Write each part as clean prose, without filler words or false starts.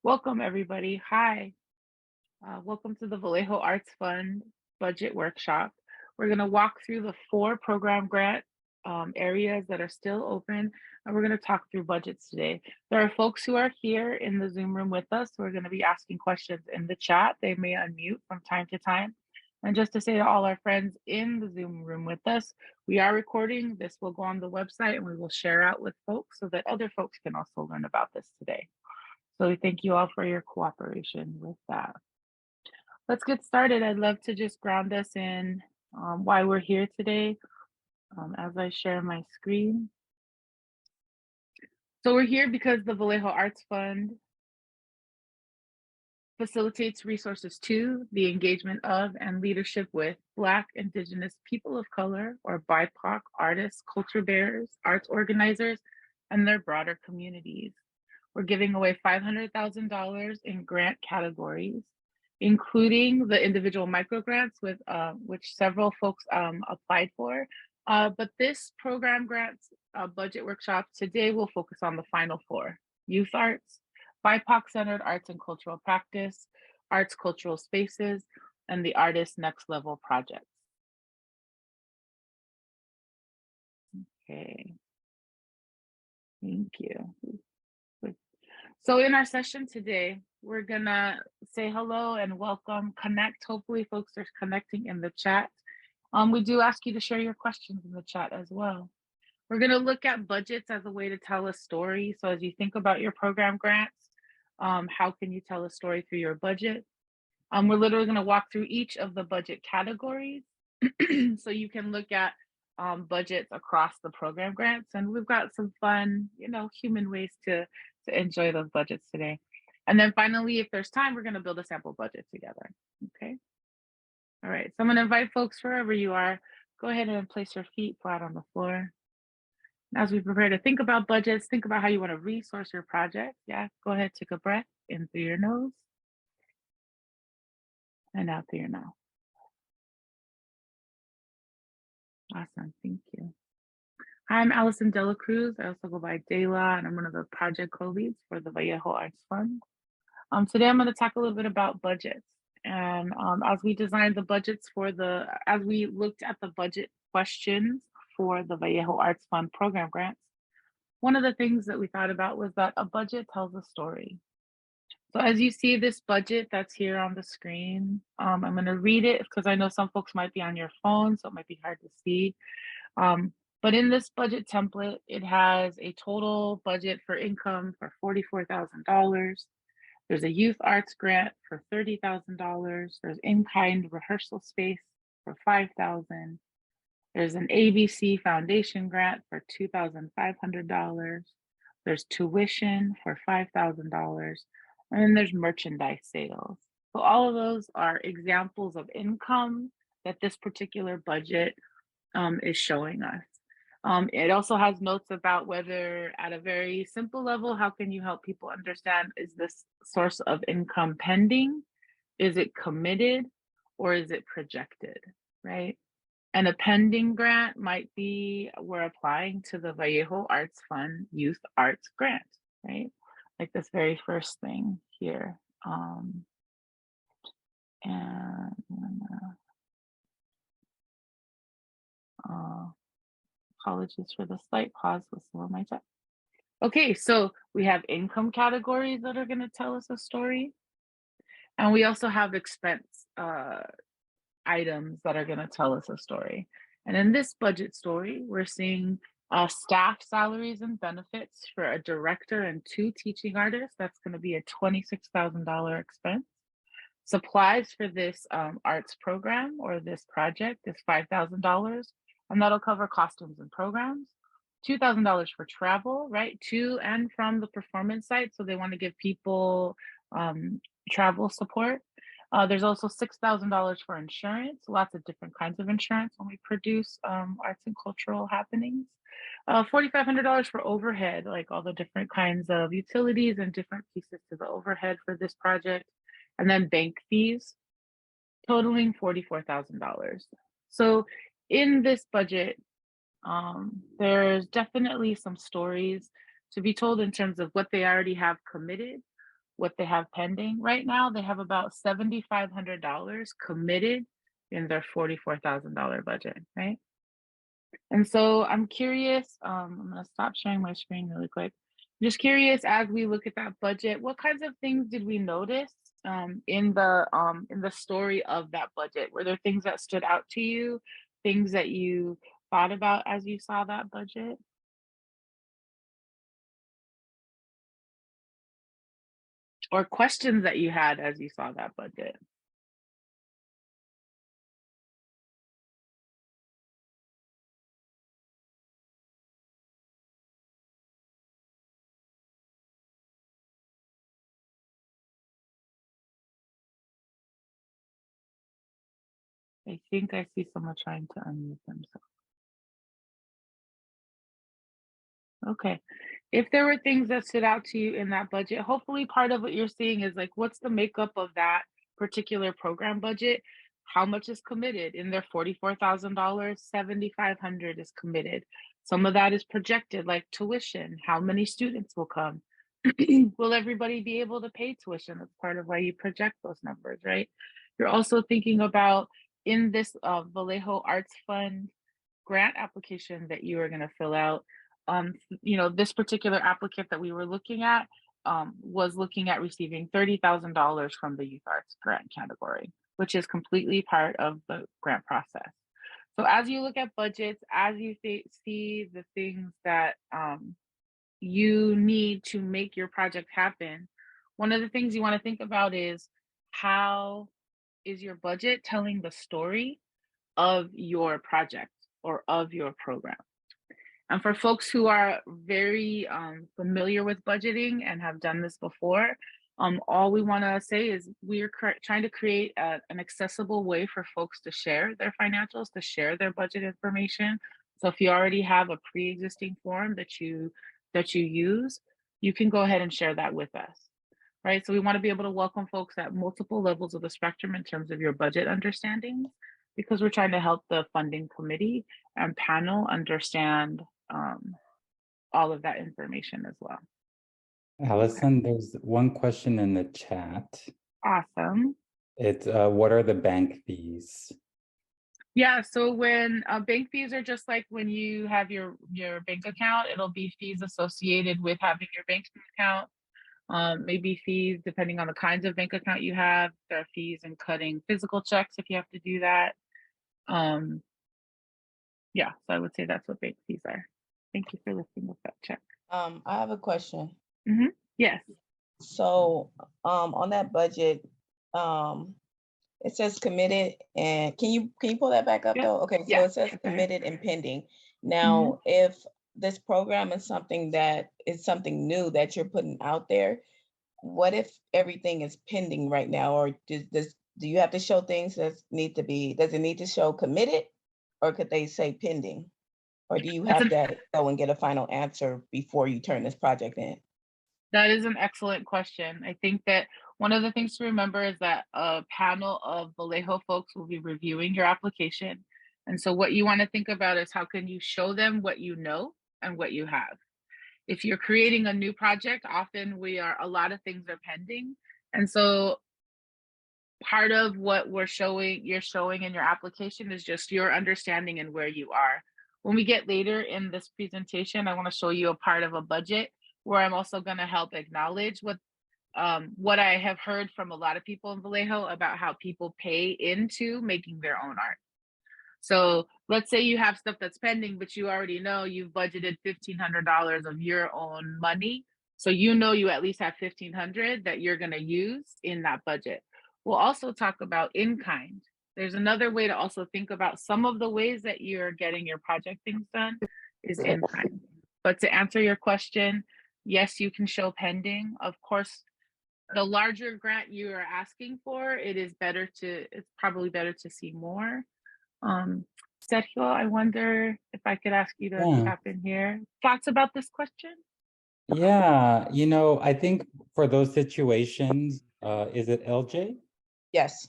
Welcome, everybody. Hi. Welcome to the Vallejo Arts Fund Budget Workshop. We're going to walk through the four program grant areas that are still open, and we're going to talk through budgets today. There are folks who are here in the Zoom room with us who are going to be asking questions in the chat. They may unmute from time to time. And just to say to all our friends in the Zoom room with us, we are recording. This will go on the website and we will share out with folks so that other folks can also learn about this today. So we thank you all for your cooperation with that. Let's get started. I'd love to just ground us in why we're here today as I share my screen. So we're here because the Vallejo Arts Fund facilitates resources to the engagement of and leadership with Black, Indigenous, people of color, or BIPOC artists, culture bearers, arts organizers, and their broader communities. We're giving away $500,000 in grant categories, including the individual micro grants with which several folks applied for. But this program grants budget workshop today will focus on the final four: youth arts, BIPOC-centered arts and cultural practice, arts cultural spaces, and the artist next level projects. Okay, thank you. So in our session today, we're gonna say hello and welcome, connect. Hopefully folks are connecting in the chat. We do ask you to share your questions in the chat as well. We're gonna look at budgets as a way to tell a story. So as you think about your program grants, how can you tell a story through your budget? We're literally gonna walk through each of the budget categories so you can look at budgets across the program grants. And we've got some fun, human ways to enjoy those budgets today. And then finally, if there's time, we're gonna build a sample budget together, okay? All right, so I'm gonna invite folks wherever you are, go ahead and place your feet flat on the floor. As we prepare to think about budgets, think about how you wanna resource your project. Yeah, go ahead, take a breath in through your nose and out through your mouth. Awesome, thank you. Hi, I'm Allison Dela Cruz. I also go by Dela, and I'm one of the project co-leads for the Vallejo Arts Fund. Today I'm going to talk a little bit about budgets. And as we designed the budgets as we looked at the budget questions for the Vallejo Arts Fund program grants, one of the things that we thought about was that a budget tells a story. So as you see this budget that's here on the screen, I'm going to read it because I know some folks might be on your phone, so it might be hard to see. But in this budget template, it has a total budget for income for $44,000. There's a youth arts grant for $30,000. There's in-kind rehearsal space for $5,000. There's an ABC Foundation grant for $2,500. There's tuition for $5,000. And then there's merchandise sales. So all of those are examples of income that this particular budget is showing us. It also has notes about whether at a very simple level, how can you help people understand, is this source of income pending? Is it committed or is it projected, right? And a pending grant might be, we're applying to the Vallejo Arts Fund Youth Arts Grant, right? Like this very first thing here. Apologies for the slight pause with some of my chat. Okay, so we have income categories that are going to tell us a story. And we also have expense items that are going to tell us a story. And in this budget story, we're seeing staff salaries and benefits for a director and 2 teaching artists. That's going to be a $26,000 expense. Supplies for this arts program or this project is $5,000, and that'll cover costumes and programs. $2,000 for travel, right, to and from the performance site. So they want to give people travel support. There's also $6,000 for insurance, lots of different kinds of insurance when we produce arts and cultural happenings. $4,500 for overhead, like all the different kinds of utilities and different pieces to the overhead for this project. And then bank fees totaling $44,000. So in this budget, there's definitely some stories to be told in terms of what they already have committed, what they have pending right now. They have about $7,500 committed in their $44,000 budget, right? And so I'm curious, I'm gonna stop sharing my screen really quick. Just curious, as we look at that budget, what kinds of things did we notice in the story of that budget? Were there things that stood out to you, things that you thought about as you saw that budget, or questions that you had as you saw that budget? I think I see someone trying to unmute themselves. Okay. If there were things that stood out to you in that budget, hopefully part of what you're seeing is like, what's the makeup of that particular program budget? How much is committed? In their $44,000, 7,500 is committed. Some of that is projected, like tuition. How many students will come? Will everybody be able to pay tuition? That's part of why you project those numbers, right? You're also thinking about in this Vallejo Arts Fund grant application that you are going to fill out. This particular applicant that we were looking at was looking at receiving $30,000 from the youth arts grant category, which is completely part of the grant process. So as you look at budgets, as you see the things that you need to make your project happen, one of the things you want to think about is how is your budget telling the story of your project or of your program. And for folks who are very familiar with budgeting and have done this before, all we want to say is we're trying to create an accessible way for folks to share their financials, to share their budget information. So if you already have a pre-existing form that you use, you can go ahead and share that with us, right? So we want to be able to welcome folks at multiple levels of the spectrum in terms of your budget understandings, because we're trying to help the funding committee and panel understand all of that information as well. Allison, there's one question in the chat. Awesome. It's what are the bank fees? Yeah, so when bank fees are just like when you have your bank account, it'll be fees associated with having your bank account. Maybe fees depending on the kinds of bank account you have. There are fees in cutting physical checks if you have to do that. Yeah, so I would say that's what bank fees are. Thank you for lifting up that check. I have a question. Yes. So, on that budget, it says committed, and can you pull that back up Yeah. though? Okay, so Yeah. it says Okay. committed and pending. Now, if this program is something new that you're putting out there, what if everything is pending right now, or do you have to show things does it need to show committed, or could they say pending? Or do you have to go and get a final answer before you turn this project in? That is an excellent question. I think that one of the things to remember is that a panel of Vallejo folks will be reviewing your application. And so what you want to think about is how can you show them what you know and what you have. If you're creating a new project, often a lot of things are pending. And so part of what you're showing in your application is just your understanding and where you are. When we get later in this presentation, I want to show you a part of a budget where I'm also going to help acknowledge what I have heard from a lot of people in Vallejo about how people pay into making their own art. So let's say you have stuff that's pending, but you already know you've budgeted $1,500 of your own money. So you know you at least have $1,500 that you're going to use in that budget. We'll also talk about in kind. There's another way to also think about some of the ways that you're getting your project things done is in kind. But to answer your question, yes, you can show pending. Of course, the larger grant you are asking for, it's probably better to see more. Sergio, I wonder if I could ask you to tap in here. Thoughts about this question? Yeah, I think for those situations, is it LJ? Yes.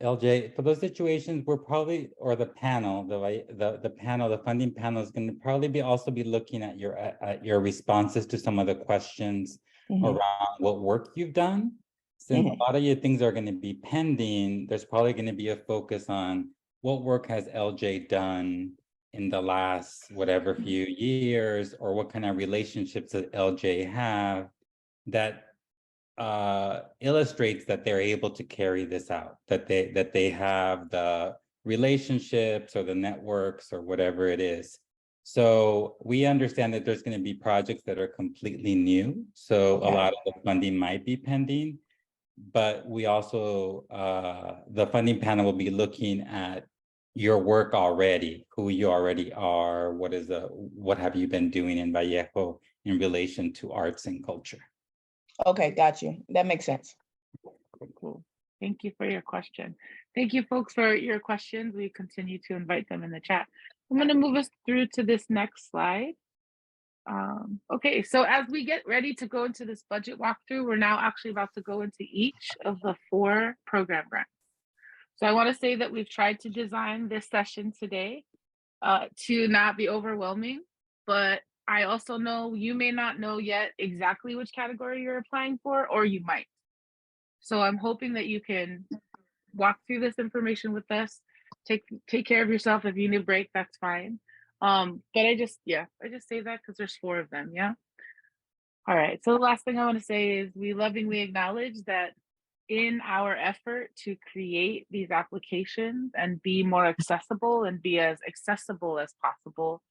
LJ, for those situations, we're probably, or the panel, the funding panel is going to probably also be looking at your responses to some of the questions Mhm, around what work you've done. Since mhm. a lot of your things are going to be pending, there's probably going to be a focus on what work has LJ done in the last whatever few years, or what kind of relationships does LJ have that illustrates that they're able to carry this out, that they have the relationships or the networks or whatever it is. So we understand that there's going to be projects that are completely new. So a Okay. lot of the funding might be pending, but we also, the funding panel will be looking at your work already, who you already are, what have you been doing in Vallejo in relation to arts and culture. Okay, got you. That makes sense. Cool. Thank you for your question. Thank you, folks, for your questions. We continue to invite them in the chat. I'm going to move us through to this next slide. Okay, so as we get ready to go into this budget walkthrough, we're now actually about to go into each of the 4 program grants. So I want to say that we've tried to design this session today to not be overwhelming, but I also know you may not know yet exactly which category you're applying for, or you might. So I'm hoping that you can walk through this information with us. Take care of yourself. If you need a break, that's fine. But I just say that because there's 4 of them. Yeah. All right. So the last thing I want to say is we lovingly acknowledge that in our effort to create these applications and be more accessible and be as accessible as possible,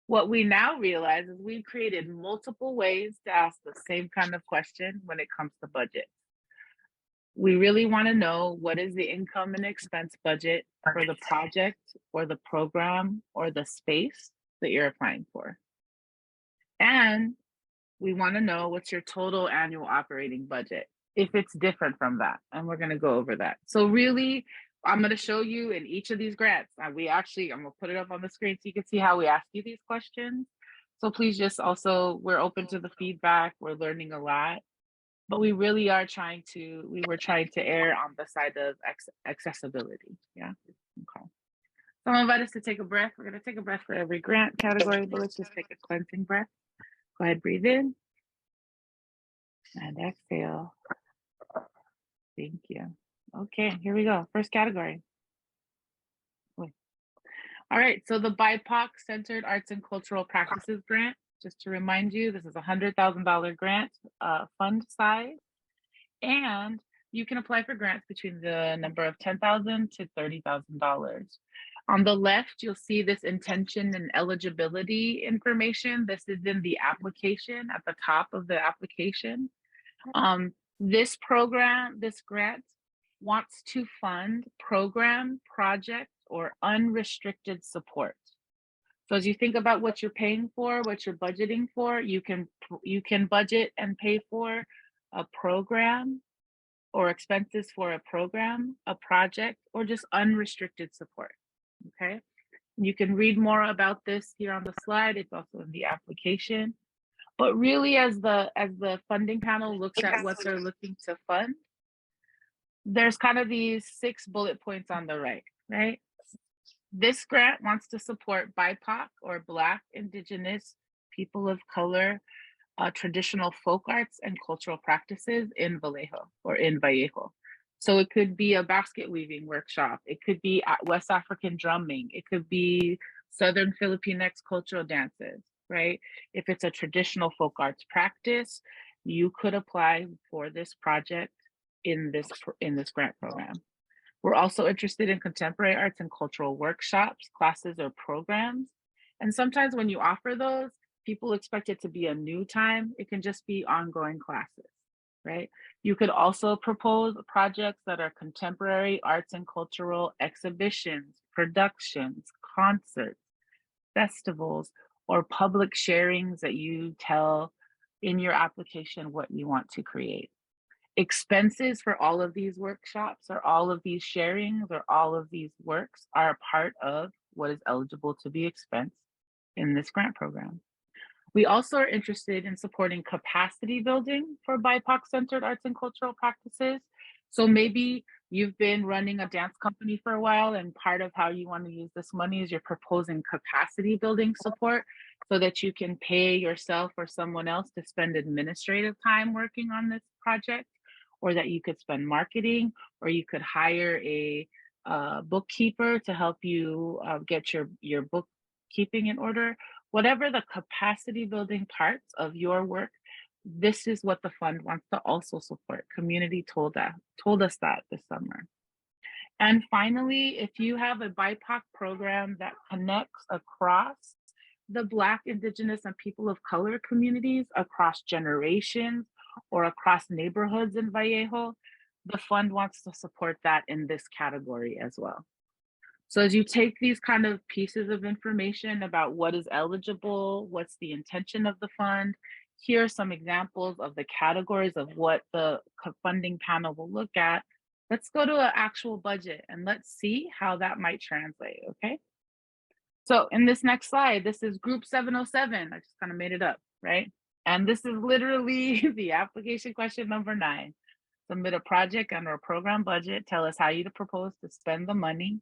what we now realize is we've created multiple ways to ask the same kind of question when it comes to budget. We really want to know what is the income and expense budget for the project or the program or the space that you're applying for. And we want to know what's your total annual operating budget if it's different from that. And we're going to go over that. So really, I'm going to show you in each of these grants. I'm going to put it up on the screen so you can see how we ask you these questions. So please just also, we're open to the feedback. We're learning a lot. But we really are trying to err on the side of accessibility. Yeah. Okay. So I'm gonna invite us to take a breath. We're gonna take a breath for every grant category, but let's just take a cleansing breath. Go ahead, breathe in and exhale. Thank you. Okay, here we go. First category. All right, so the BIPOC Centered Arts and Cultural Practices Grant. Just to remind you, this is a $100,000 grant fund size. And you can apply for grants between the number of $10,000 to $30,000. On the left, you'll see this intention and eligibility information. This is in the application at the top of the application. This grant wants to fund program, project, or unrestricted support. So as you think about what you're paying for, what you're budgeting for, you can budget and pay for a program or expenses for a program, a project, or just unrestricted support. Okay. You can read more about this here on the slide. It's also in the application. But really, as the funding panel looks at what they're looking to fund, there's kind of these 6 bullet points on the right? This grant wants to support BIPOC or Black, Indigenous, people of color, traditional folk arts and cultural practices in Vallejo. So it could be a basket weaving workshop. It could be West African drumming. It could be Southern Filipinx cultural dances, right? If it's a traditional folk arts practice, you could apply for this project in this grant program. We're also interested in contemporary arts and cultural workshops, classes, or programs. And sometimes when you offer those, people expect it to be a new time. It can just be ongoing classes, right? You could also propose projects that are contemporary arts and cultural exhibitions, productions, concerts, festivals, or public sharings that you tell in your application what you want to create. Expenses for all of these workshops or all of these sharings or all of these works are a part of what is eligible to be expensed in this grant program. We also are interested in supporting capacity building for BIPOC-centered arts and cultural practices. So maybe you've been running a dance company for a while, and part of how you want to use this money is you're proposing capacity building support so that you can pay yourself or someone else to spend administrative time working on this project, or that you could spend marketing, or you could hire a bookkeeper to help you get your bookkeeping in order. Whatever the capacity building parts of your work, this is what the fund wants to also support. Community told us that this summer. And finally, if you have a BIPOC program that connects across the Black, Indigenous, and people of color communities, across generations, or across neighborhoods in Vallejo, the fund wants to support that in this category as well. So as you take these kind of pieces of information about what is eligible, what's the intention of the fund, here are some examples of the categories of what the funding panel will look at. Let's go to an actual budget and let's see how that might translate, okay? So in this next slide, this is group 707. I just kind of made it up, right? And this is literally the application question number 9. Submit a project under a program budget. Tell us how you propose to spend the money.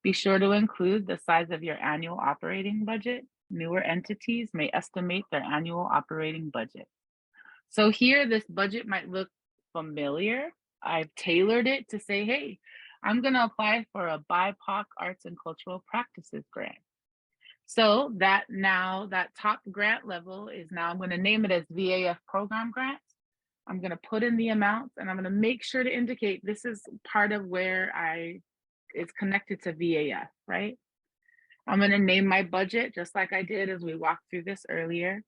Be sure to include the size of your annual operating budget. Newer entities may estimate their annual operating budget. So here, this budget might look familiar. I've tailored it to say, hey, I'm gonna apply for a BIPOC Arts and Cultural Practices grant. So that top grant level is now, I'm gonna name it as VAF program grant. I'm gonna put in the amounts, and I'm gonna make sure to indicate this is part of where it's connected to VAF, right? I'm gonna name my budget just like I did as we walked through this earlier.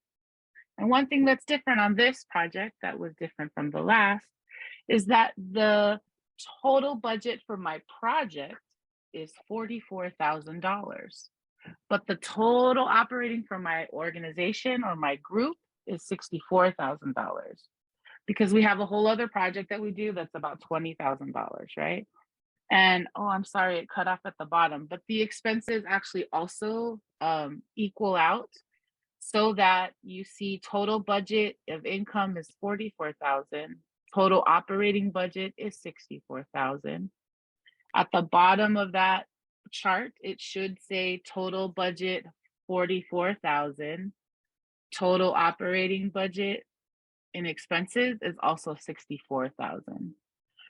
And one thing that's different on this project that was different from the last is that the total budget for my project is $44,000, but the total operating for my organization or my group is $64,000, because we have a whole other project that we do that's about $20,000, right? And oh, I'm sorry, it cut off at the bottom, but the expenses actually also equal out, so that you see total budget of income is 44,000, total operating budget is 64,000. At the bottom of that chart, it should say total budget 44,000, total operating budget in expenses is also 64,000.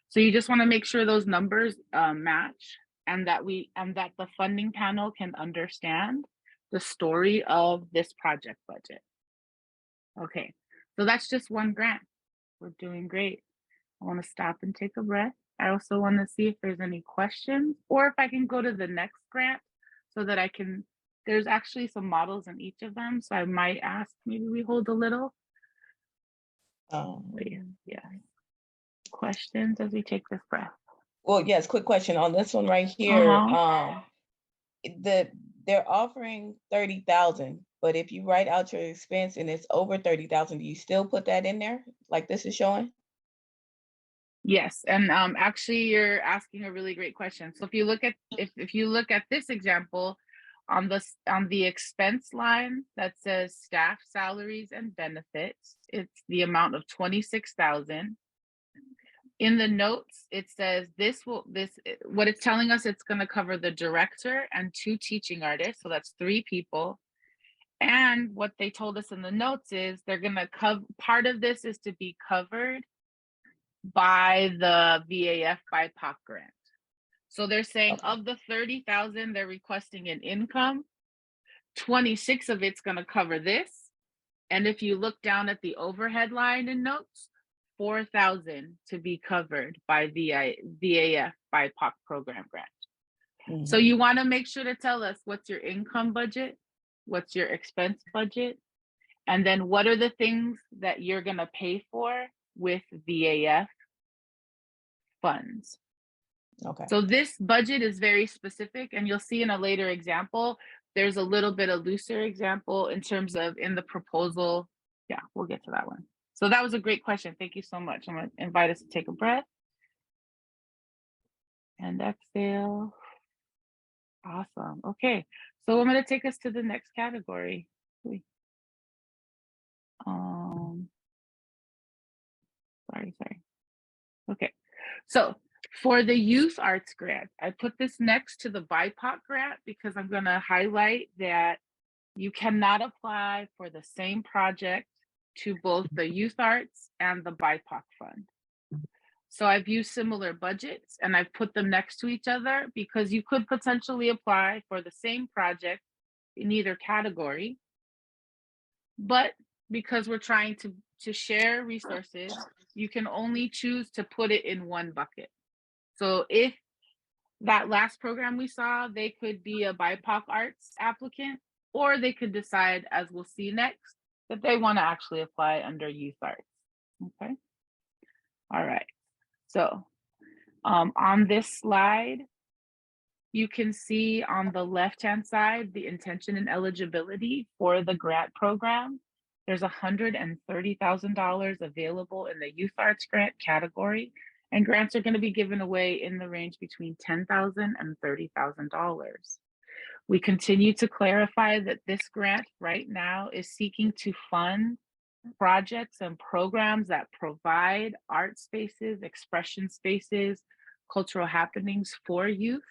So you just want to make sure those numbers match, and that the funding panel can understand the story of this project budget. Okay, so that's just one grant. We're doing great. I want to stop and take a breath. I also want to see if there's any questions, or if I can go to the next grant so that I can, there's actually some models in each of them. So I might ask, maybe we hold a little. Yeah. Questions as we take this breath. Well, yes, quick question on this one right here. They're offering 30,000, but if you write out your expense and it's over 30,000, do you still put that in there like this is showing? Yes, and actually you're asking a really great question. So if you look at this example, on the expense line that says staff salaries and benefits, it's the amount of 26,000. In the notes, it says what it's telling us, it's going to cover the director and 2 teaching artists, so that's 3 people. And what they told us in the notes is they're going to cover, part of this is to be covered by the VAF BIPOC grant. So they're saying of the 30,000 they're requesting in income, 26 of it's going to cover this. And if you look down at the overhead line in notes, 4,000 to be covered by the VAF BIPOC program grant. Mm-hmm. So you want to make sure to tell us what's your income budget, what's your expense budget, and then what are the things that you're going to pay for with VAF funds. Okay. So this budget is very specific, and you'll see in a later example, there's a little bit of looser example in terms of in the proposal. Yeah, we'll get to that one. So that was a great question. Thank you so much. I'm going to invite us to take a breath and exhale. Awesome. Okay, so I'm going to take us to the next category. Sorry. Okay, so for the youth arts grant, I put this next to the BIPOC grant because I'm going to highlight that you cannot apply for the same project to both the Youth Arts and the BIPOC Fund. So I've used similar budgets and I've put them next to each other because you could potentially apply for the same project in either category, but because we're trying to share resources, you can only choose to put it in one bucket. So if that last program we saw, they could be a BIPOC arts applicant, or they could decide, as we'll see next, that they want to actually apply under youth arts. Okay. All right. So on this slide, you can see on the left-hand side the intention and eligibility for the grant program. There's $130,000 available in the youth arts grant category, and grants are going to be given away in the range between $10,000 and $30,000. We continue to clarify that this grant right now is seeking to fund projects and programs that provide art spaces, expression spaces, cultural happenings for youth,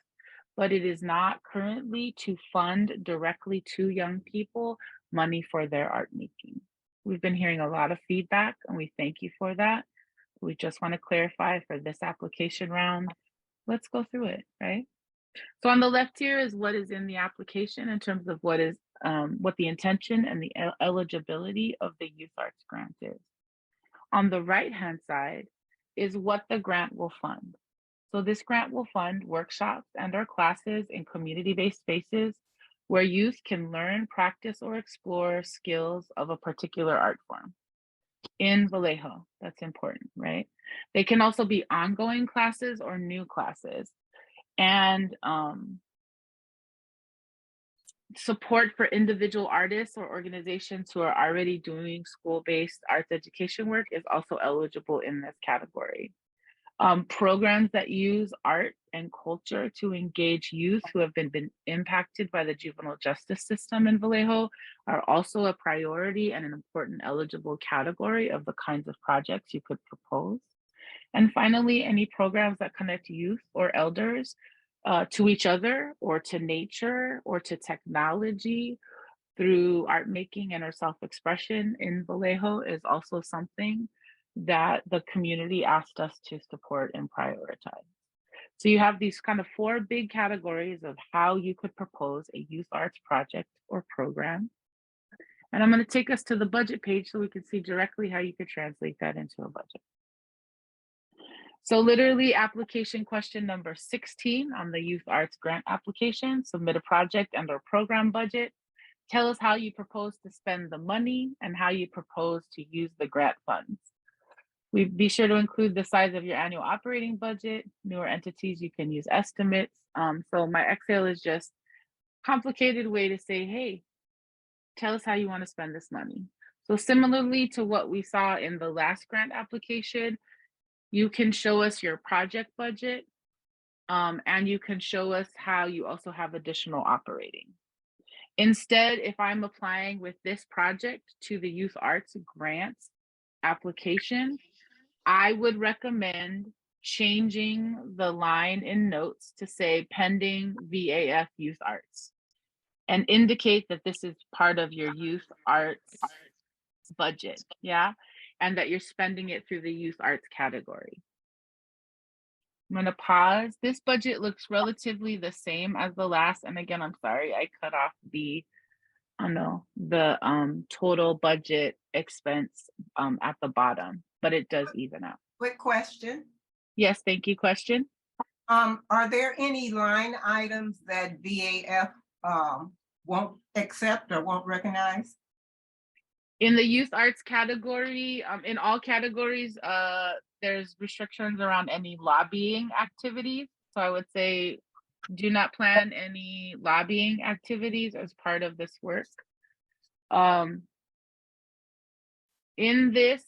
but it is not currently to fund directly to young people money for their art making. We've been hearing a lot of feedback and we thank you for that. We just want to clarify for this application round. Let's go through it, right? So on the left here is what is in the application in terms of what is what the intention and the eligibility of the youth arts grant is. On the right-hand side is what the grant will fund. So this grant will fund workshops and or classes in community-based spaces where youth can learn, practice, or explore skills of a particular art form. In Vallejo, that's important, right? They can also be ongoing classes or new classes. And support for individual artists or organizations who are already doing school-based arts education work is also eligible in this category. Programs that use art and culture to engage youth who have been impacted by the juvenile justice system in Vallejo are also a priority and an important eligible category of the kinds of projects you could propose. And finally, any programs that connect youth or elders to each other or to nature or to technology through art making and or self-expression in Vallejo is also something that the community asked us to support and prioritize. So you have these kind of four big categories of how you could propose a youth arts project or program. And I'm going to take us to the budget page so we can see directly how you could translate that into a budget. So literally application question number 16 on the youth arts grant application, submit a project and or program budget. Tell us how you propose to spend the money and how you propose to use the grant funds. We be sure to include the size of your annual operating budget. Newer entities, you can use estimates. So my Excel is just a complicated way to say, hey, tell us how you want to spend this money. So similarly to what we saw in the last grant application, you can show us your project budget, and you can show us how you also have additional operating. Instead, if I'm applying with this project to the youth arts grants application, I would recommend changing the line in notes to say pending VAF youth arts and indicate that this is part of your youth arts budget, yeah? And that you're spending it through the youth arts category. I'm going to pause. This budget looks relatively the same as the last. And again, I'm sorry, I cut off the total budget expense at the bottom, but it does even out. Quick question. Yes, thank you. Question? Are there any line items that VAF won't accept or won't recognize? In the youth arts category, in all categories, there's restrictions around any lobbying activities. So I would say do not plan any lobbying activities as part of this work. In this,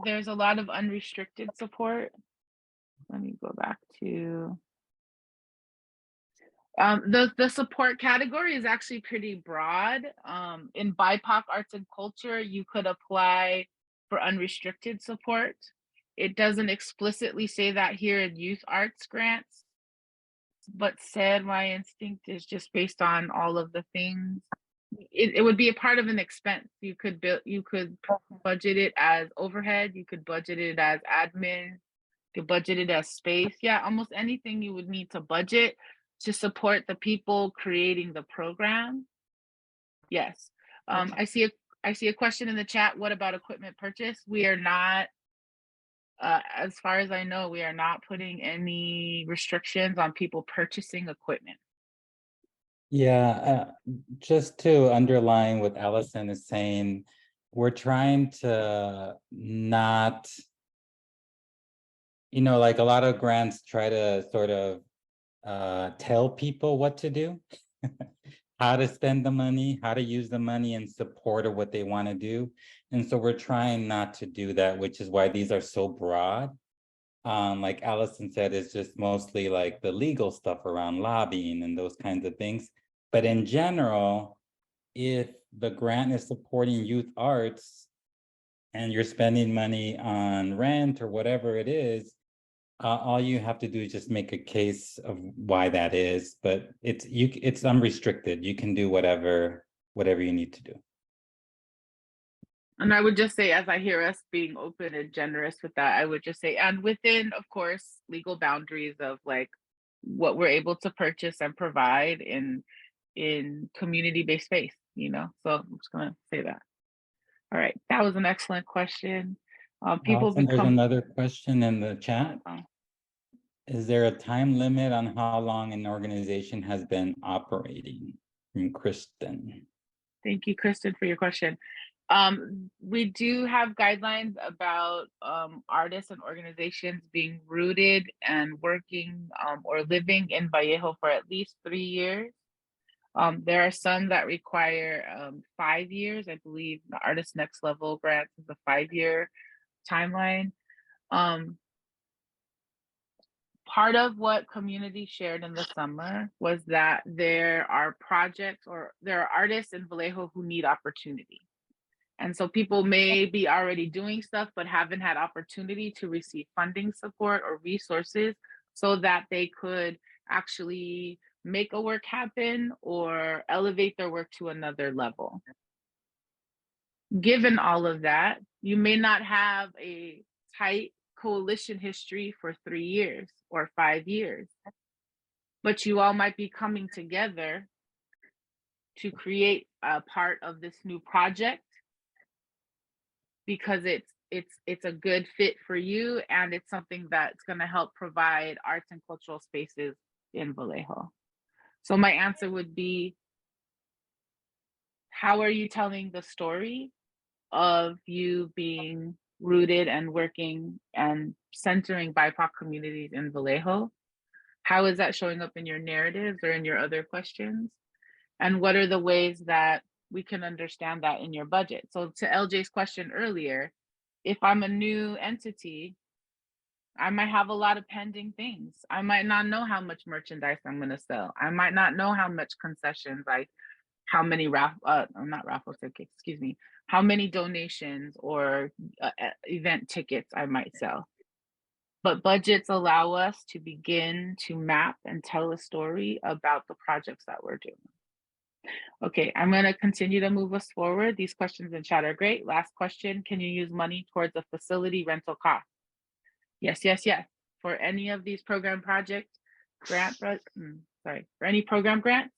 there's a lot of unrestricted support. Let me go back to the support category is actually pretty broad. In BIPOC arts and culture, you could apply for unrestricted support. It doesn't explicitly say that here in youth arts grants, but said my instinct is just based on all of the things it would be a part of an expense. You could budget it as overhead, you could budget it as admin, you could budget it as space. Yeah, almost anything you would need to budget to support the people creating the program. Yes. Okay. I see a question in the chat. What about equipment purchase? We are not, as far as I know, we are not putting any restrictions on people purchasing equipment. Yeah, just to underline what Allison is saying, we're trying to not, like a lot of grants try to sort of tell people what to do, how to spend the money, how to use the money in support of what they want to do. And so we're trying not to do that, which is why these are so broad. Like Allison said, it's just mostly like the legal stuff around lobbying and those kinds of things. But in general, if the grant is supporting youth arts and you're spending money on rent or whatever it is, all you have to do is just make a case of why that is. But it's unrestricted. You can do whatever you need to do. And I would just say, as I hear us being open and generous with that, I would just say, and within, of course, legal boundaries of like what we're able to purchase and provide in community-based space, So I'm just gonna say that. All right, that was an excellent question. People Allison, there's become. another question in the chat. Oh. Is there a time limit on how long an organization has been operating? From Kristen. Thank you, Kristen, for your question. We do have guidelines about artists and organizations being rooted and working or living in Vallejo for at least 3 years. There are some that require 5 years. I believe the Artist Next Level grant is a 5-year timeline. Part of what community shared in the summer was that there are projects or there are artists in Vallejo who need opportunity. And so people may be already doing stuff, but haven't had opportunity to receive funding support or resources so that they could actually make a work happen or elevate their work to another level. Given all of that, you may not have a tight coalition history for 3 years or 5 years, but you all might be coming together to create a part of this new project because it's a good fit for you and it's something that's going to help provide arts and cultural spaces in Vallejo. So my answer would be, how are you telling the story of you being rooted and working and centering BIPOC communities in Vallejo? How is that showing up in your narratives or in your other questions? And what are the ways that we can understand that in your budget? So to LJ's question earlier, if I'm a new entity, I might have a lot of pending things. I might not know how much merchandise I'm going to sell. I might not know how much concessions, like how many not raffle tickets, excuse me, how many donations or event tickets I might sell. But budgets allow us to begin to map and tell a story about the projects that we're doing. Okay, I'm going to continue to move us forward. These questions in chat are great. Last question, can you use money towards a facility rental cost? Yes, yes, yes. For any of these program projects, for any program grants,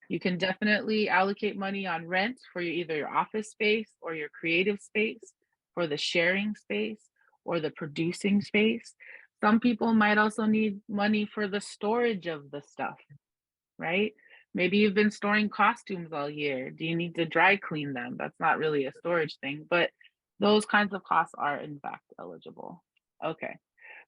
you can definitely allocate money on rent for either your office space or your creative space, for the sharing space or the producing space. Some people might also need money for the storage of the stuff, right? Maybe you've been storing costumes all year. Do you need to dry clean them? That's not really a storage thing, but those kinds of costs are in fact eligible. Okay,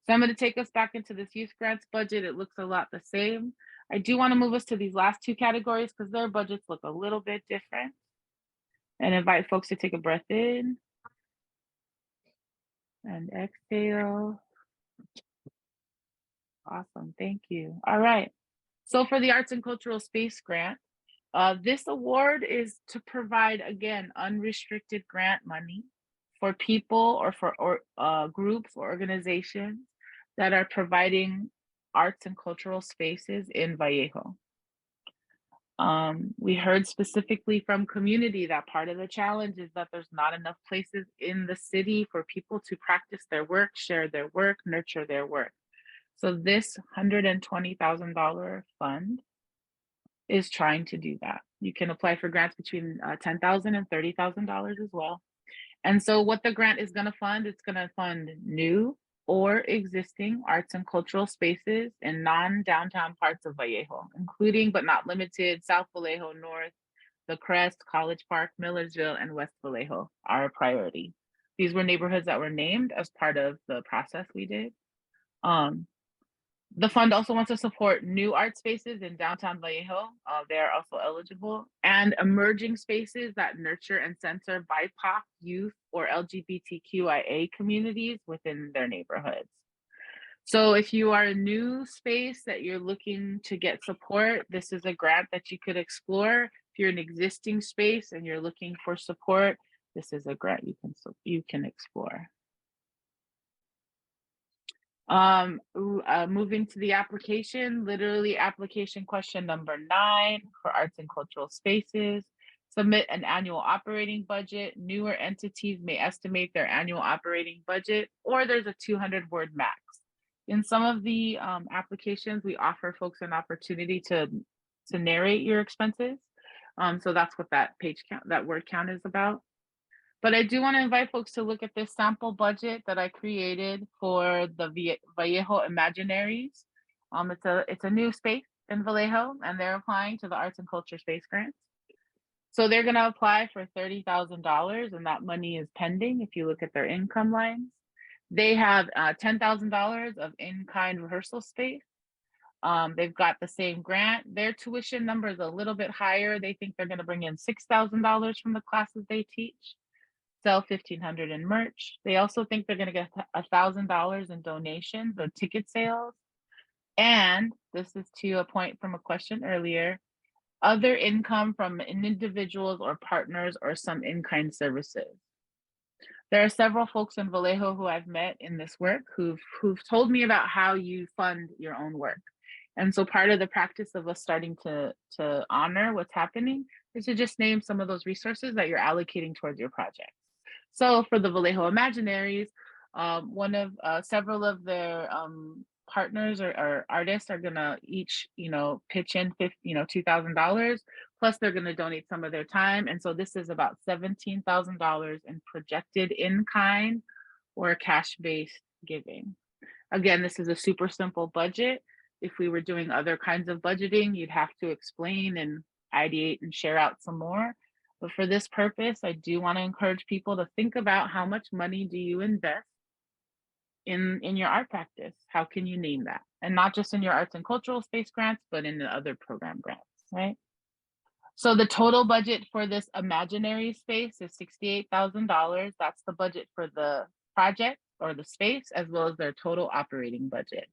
so I'm going to take us back into this youth grants budget. It looks a lot the same. I do want to move us to these last two categories because their budgets look a little bit different, and invite folks to take a breath in and exhale. Awesome, thank you. All right, so for the Arts and Cultural Space Grant, this award is to provide, again, unrestricted grant money for people or for groups or organizations that are providing arts and cultural spaces in Vallejo. We heard specifically from community that part of the challenge is that there's not enough places in the city for people to practice their work, share their work, nurture their work. So this $120,000 fund is trying to do that. You can apply for grants between $10,000 and $30,000 as well. And so what the grant is going to fund, it's going to fund new or existing arts and cultural spaces in non-downtown parts of Vallejo, including but not limited South Vallejo, North, the Crest, College Park, Millersville, and West Vallejo are a priority. These were neighborhoods that were named as part of the process we did. The fund also wants to support new art spaces in downtown Vallejo. They are also eligible, and emerging spaces that nurture and center BIPOC, youth, or LGBTQIA communities within their neighborhoods. So if you are a new space that you're looking to get support, this is a grant that you could explore. If you're an existing space and you're looking for support, this is a grant you can explore. Moving to the application, literally application question number 9 for arts and cultural spaces. Submit an annual operating budget. Newer entities may estimate their annual operating budget, or there's a 200-word max. In some of the applications, we offer folks an opportunity to narrate your expenses. So that's what that page count, that word count is about. But I do want to invite folks to look at this sample budget that I created for the Vallejo Imaginaries. It's a new space in Vallejo, and they're applying to the Arts and Culture Space Grants. So they're going to apply for $30,000, and that money is pending if you look at their income lines. They have $10,000 of in-kind rehearsal space. They've got the same grant. Their tuition number is a little bit higher. They think they're going to bring in $6,000 from the classes they teach. Sell $1,500 in merch. They also think they're going to get $1,000 in donations or ticket sales. And this is to a point from a question earlier, other income from individuals or partners or some in-kind services. There are several folks in Vallejo who I've met in this work who've told me about how you fund your own work. And so part of the practice of us starting to honor what's happening is to just name some of those resources that you're allocating towards your project. So for the Vallejo Imaginaries, one of several of their partners or artists are gonna each, pitch in $2,000, plus they're gonna donate some of their time. And so this is about $17,000 in projected in-kind or cash-based giving. Again, this is a super simple budget. If we were doing other kinds of budgeting, you'd have to explain and ideate and share out some more. But for this purpose, I do want to encourage people to think about how much money do you invest in your art practice? How can you name that? And not just in your arts and cultural space grants, but in the other program grants, right? So the total budget for this imaginary space is $68,000. That's the budget for the project or the space, as well as their total operating budget.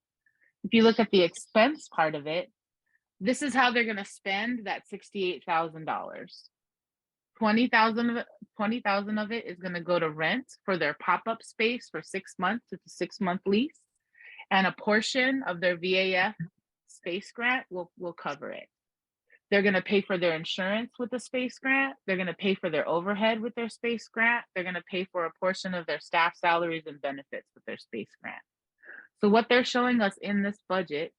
If you look at the expense part of it, this is how they're going to spend that $68,000. 20,000 of it is going to go to rent for their pop-up space for 6 months. It's a 6-month lease, and a portion of their VAF space grant will cover it. They're going to pay for their insurance with the space grant. They're going to pay for their overhead with their space grant. They're going to pay for a portion of their staff salaries and benefits with their space grant. So what they're showing us in this budget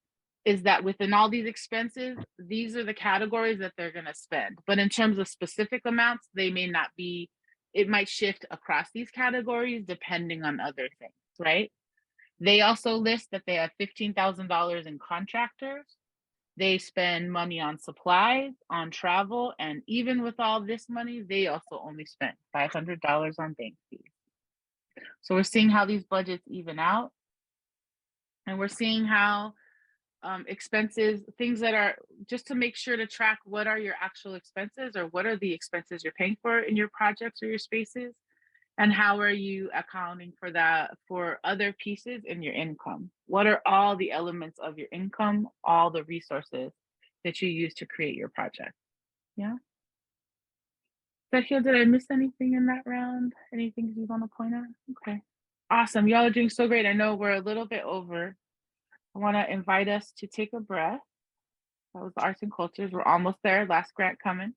is that within all these expenses, these are the categories that they're going to spend. But in terms of specific amounts, they may not be, it might shift across these categories depending on other things, right? They also list that they have $15,000 in contractors. They spend money on supplies, on travel, and even with all this money, they also only spent $500 on bank fees. So we're seeing how these budgets even out. And we're seeing how expenses, things that are just to make sure to track what are your actual expenses or what are the expenses you're paying for in your projects or your spaces, and how are you accounting for that for other pieces in your income. What are all the elements of your income, all the resources that you use to create your project? Yeah. Sergio, did I miss anything in that round? Anything you want to point out? Okay. Awesome. Y'all are doing so great. I know we're a little bit over. I want to invite us to take a breath That was the arts and cultures. We're almost there. Last grant coming.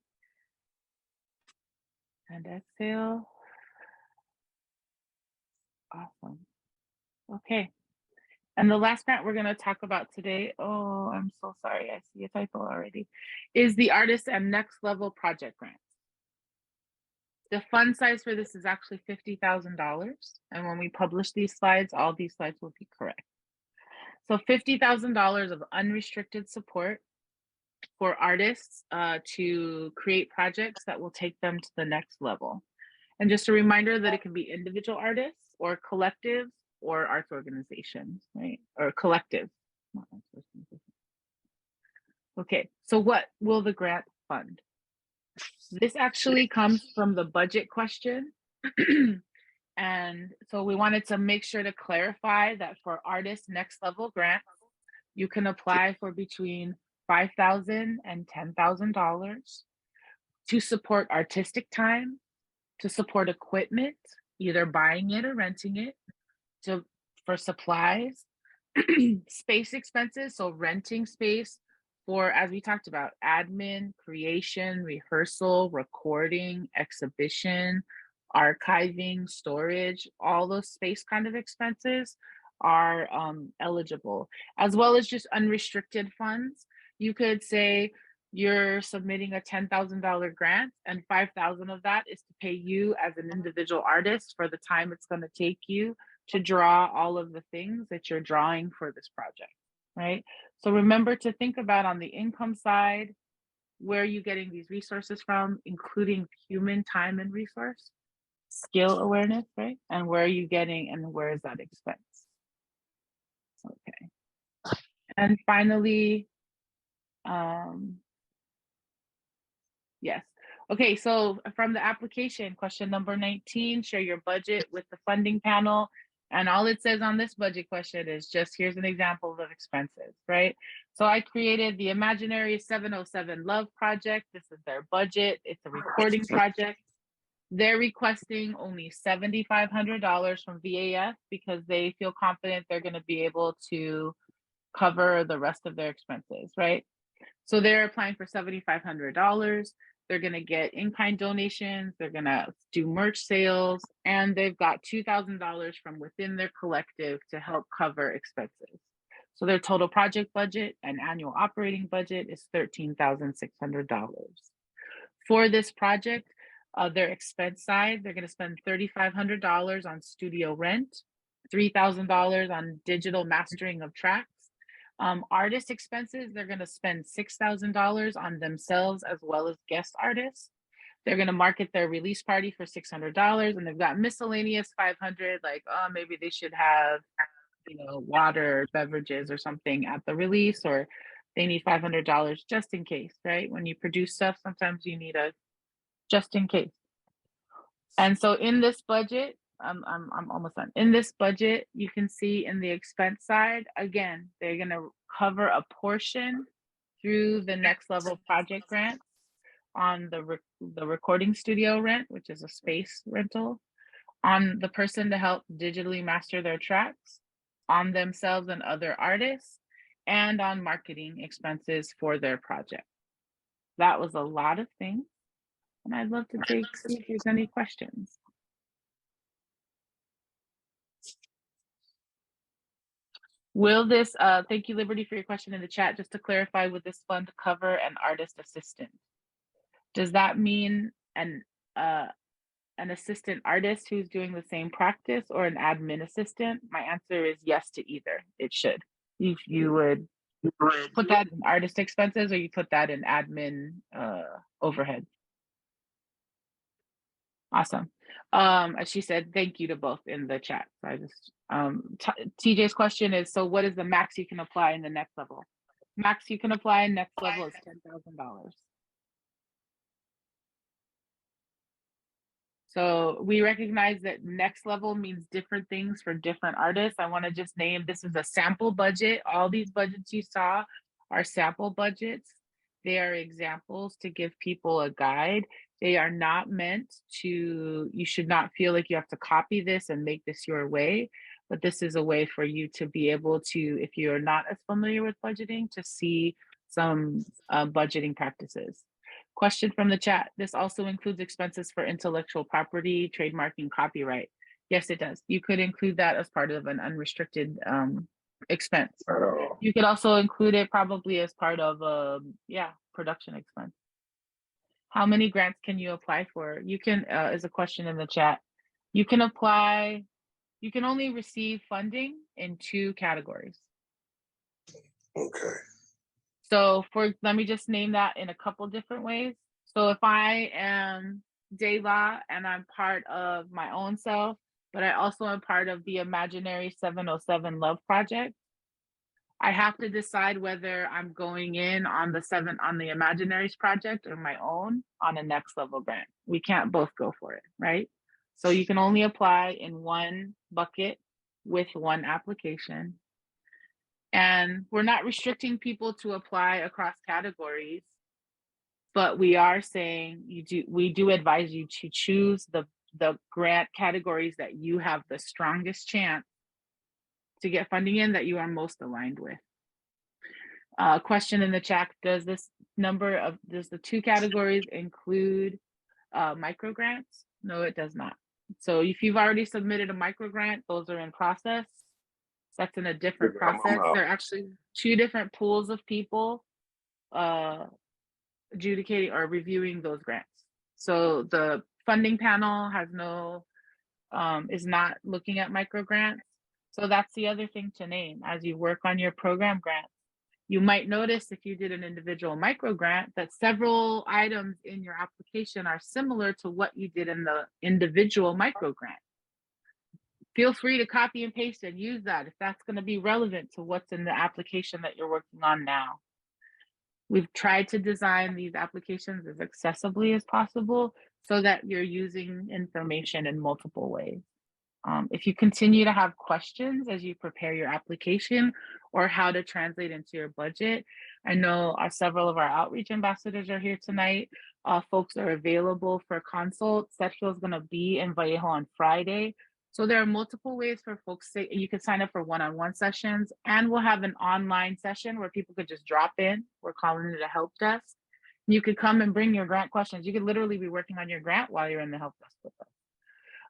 And exhale. Awesome. Okay. And the last grant we're going to talk about today, oh, I'm so sorry, I see a typo already, is the Artist and Next Level Project Grant. The fund size for this is actually $50,000. And when we publish these slides, all these slides will be correct. So $50,000 of unrestricted support for artists to create projects that will take them to the next level. And just a reminder that it can be individual artists or collectives or arts organizations, right? Or collectives. Okay, so what will the grant fund? This actually comes from the budget question. And so we wanted to make sure to clarify that for artist next level grants, you can apply for between $5,000 and $10,000 to support artistic time, to support equipment, either buying it or renting it, for supplies, space expenses, so renting space for, as we talked about, admin, creation, rehearsal, recording, exhibition, archiving, storage, all those space kind of expenses are eligible, as well as just unrestricted funds. You could say you're submitting a $10,000 grant and 5,000 of that is to pay you as an individual artist for the time it's going to take you to draw all of the things that you're drawing for this project, right? So remember to think about on the income side, where are you getting these resources from, including human time and resource, skill awareness, right? And where are you getting and where is that expense? Okay. And finally, yes. Okay, so from the application, question number 19, share your budget with the funding panel. And all it says on this budget question is just, here's an example of expenses, right? So I created the Imaginary 707 Love project. This is their budget. It's a recording project. They're requesting only $7,500 from VAF because they feel confident they're going to be able to cover the rest of their expenses, right? So they're applying for $7,500. They're going to get in-kind donations. They're going to do merch sales, and they've got $2,000 from within their collective to help cover expenses. So their total project budget and annual operating budget is $13,600. For this project, their expense side, they're going to spend $3,500 on studio rent, $3,000 on digital mastering of tracks. Artist expenses, they're going to spend $6,000 on themselves as well as guest artists. They're going to market their release party for $600, and they've got miscellaneous $500, like, oh, maybe they should have, water, beverages or something at the release, or they need $500 just in case, right? When you produce stuff, sometimes you need a just in case. And so in this budget, I'm almost done. In this budget, you can see in the expense side, again, they're going to cover a portion through the next level project grants on the recording studio rent, which is a space rental, on the person to help digitally master their tracks, on themselves and other artists, and on marketing expenses for their project. That was a lot of things. And I'd love to see if there's any questions. Will this, thank you, Liberty, for your question in the chat. Just to clarify, would this fund cover an artist assistant? Does that mean an assistant artist who's doing the same practice or an admin assistant? My answer is yes to either. It should. If you would put that in artist expenses or you put that in admin overhead. Awesome. As she said, thank you to both in the chat. So I just, TJ's question is, so what is the max you can apply in the next level? Max you can apply in next level is $10,000. So we recognize that next level means different things for different artists. I want to just name, this is a sample budget. All these budgets you saw are sample budgets. They are examples to give people a guide. They are not meant to, you should not feel like you have to copy this and make this your way, but this is a way for you to be able to, if you're not as familiar with budgeting, to see some budgeting practices. Question from the chat. This also includes expenses for intellectual property, trademarking, copyright. Yes, it does. You could include that as part of an unrestricted expense. You could also include it probably as part of production expense. How many grants can you apply for? You can, is a question in the chat. You can apply, you can only receive funding in 2 categories. Okay. So let me just name that in a couple different ways. So if I am Dayla and I'm part of my own self, but I also am part of the Imaginary 707 Love Project, I have to decide whether I'm going in on the Imaginaries project or my own on a next level grant. We can't both go for it, right? So you can only apply in one bucket with one application. And we're not restricting people to apply across categories, but we are saying we do advise you to choose the grant categories that you have the strongest chance to get funding in, that you are most aligned with. Question in the chat, does the 2 categories include micro grants? No, it does not. So if you've already submitted a micro grant, those are in process. That's in a different process. There are actually 2 different pools of people adjudicating or reviewing those grants. So the funding panel is not looking at micro grants. So that's the other thing to name as you work on your program grants. You might notice if you did an individual micro grant that several items in your application are similar to what you did in the individual micro grant. Feel free to copy and paste and use that if that's going to be relevant to what's in the application that you're working on now. We've tried to design these applications as accessibly as possible so that you're using information in multiple ways. If you continue to have questions as you prepare your application or how to translate into your budget, I know several of our outreach ambassadors are here tonight. Folks are available for consults. Sergio is going to be in Vallejo on Friday. So there are multiple ways for folks you can sign up for one-on-one sessions, and we'll have an online session where people could just drop in. We're calling it a help desk. You could come and bring your grant questions. You could literally be working on your grant while you're in the help desk with us.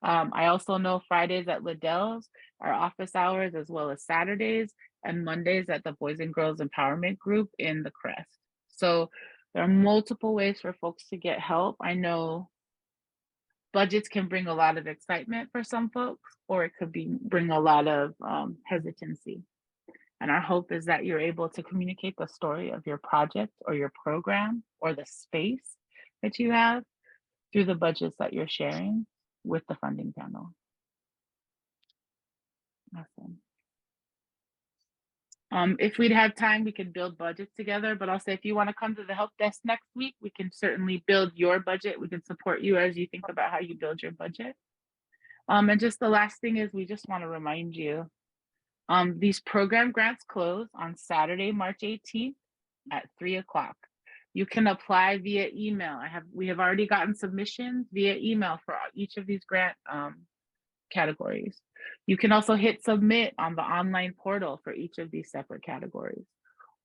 I also know Fridays at Liddell's are office hours, as well as Saturdays and Mondays at the Boys and Girls Empowerment Group in the Crest. So there are multiple ways for folks to get help. I know budgets can bring a lot of excitement for some folks, or it could bring a lot of hesitancy. And our hope is that you're able to communicate the story of your project or your program or the space that you have through the budgets that you're sharing with the funding panel. Awesome. If we'd have time, we could build budgets together, but I'll say if you want to come to the help desk next week, we can certainly build your budget. We can support you as you think about how you build your budget. And just the last thing is we just want to remind you, these program grants close on Saturday, March 18th at 3:00. You can apply via email. We have already gotten submissions via email for each of these grant categories. You can also hit submit on the online portal for each of these separate categories.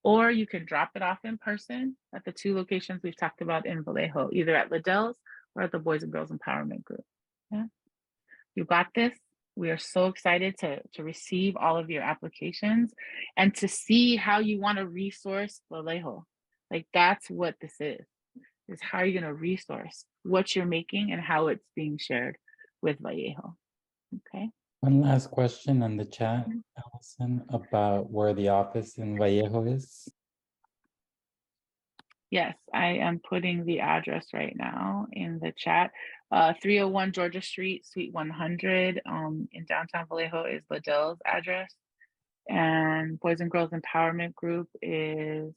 Or you can drop it off in person at the 2 locations we've talked about in Vallejo, either at Liddell's or at the Boys and Girls Empowerment Group. Yeah. You got this. We are so excited to receive all of your applications and to see how you want to resource Vallejo. Like that's what this is how you're going to resource what you're making and how it's being shared with Vallejo. Okay. One last question on the chat, Allison, about where the office in Vallejo is. Yes, I am putting the address right now in the chat. 301 Georgia Street, Suite 100 in downtown Vallejo is Liddell's address. And Boys and Girls Empowerment Group is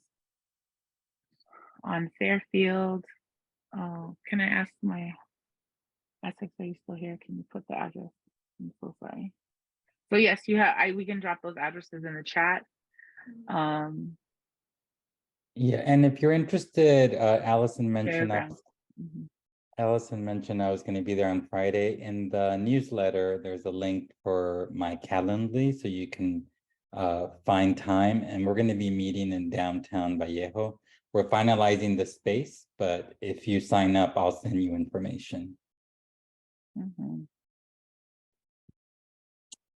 on Fairfield. Can I ask my Essex, are you still here? Can you put the address? I'm so sorry. So yes, we can drop those addresses in the chat. Yeah, and if you're interested, Allison mentioned I was going to be there on Friday. In the newsletter, there's a link for my Calendly, so you can find time, and we're going to be meeting in downtown Vallejo. We're finalizing the space, but if you sign up, I'll send you information. Mhm.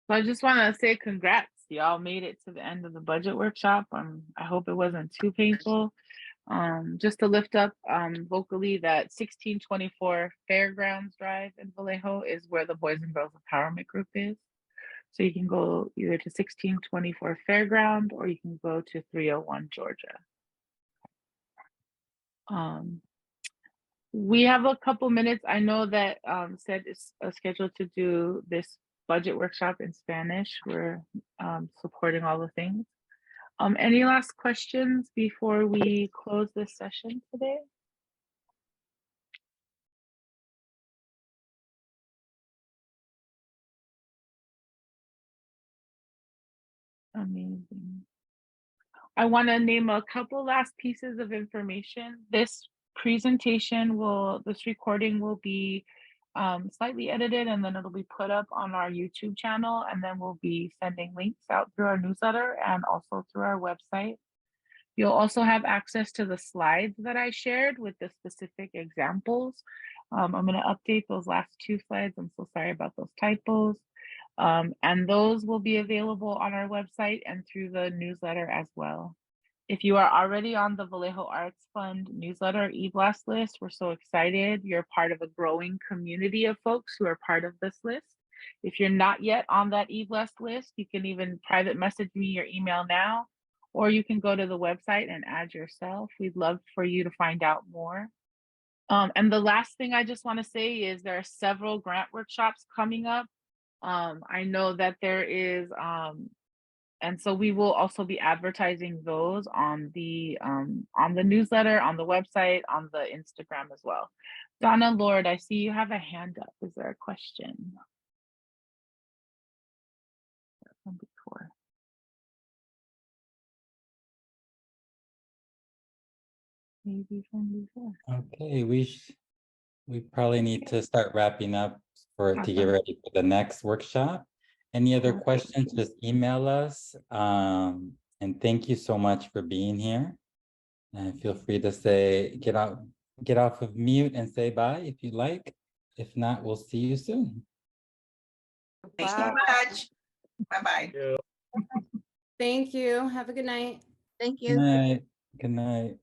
So I just want to say congrats. Y'all made it to the end of the budget workshop. I hope it wasn't too painful. Just to lift up vocally that 1624 Fairgrounds Drive in Vallejo is where the Boys and Girls Empowerment Group is. So you can go either to 1624 Fairground or you can go to 301 Georgia. We have a couple minutes. I know that Seth is scheduled to do this budget workshop in Spanish. We're supporting all the things. Any last questions before we close this session today? Amazing. I want to name a couple last pieces of information. This recording will be slightly edited, and then it'll be put up on our YouTube channel, and then we'll be sending links out through our newsletter and also through our website. You'll also have access to the slides that I shared with the specific examples. I'm going to update those last two slides. I'm so sorry about those typos. And those will be available on our website and through the newsletter as well. If you are already on the Vallejo Arts Fund newsletter e-blast list, we're so excited. You're part of a growing community of folks who are part of this list. If you're not yet on that e-blast list, you can even private message me your email now, or you can go to the website and add yourself. We'd love for you to find out more. And the last thing I just want to say is there are several grant workshops coming up. I know that there is, and so we will also be advertising those on the newsletter, on the website, on the Instagram as well. Donna Lord, I see you have a hand up. Is there a question? From before. Maybe from before. Okay, we probably need to start wrapping up to get Awesome. ready for the next workshop. Any other Well, questions, just email us. And thank you so much for being here. And feel free to get off of mute and say bye if you like. If not, we'll see you soon. Thanks so much. Bye-bye. Thank you. Have a good night. Thank Good you. night. Good night.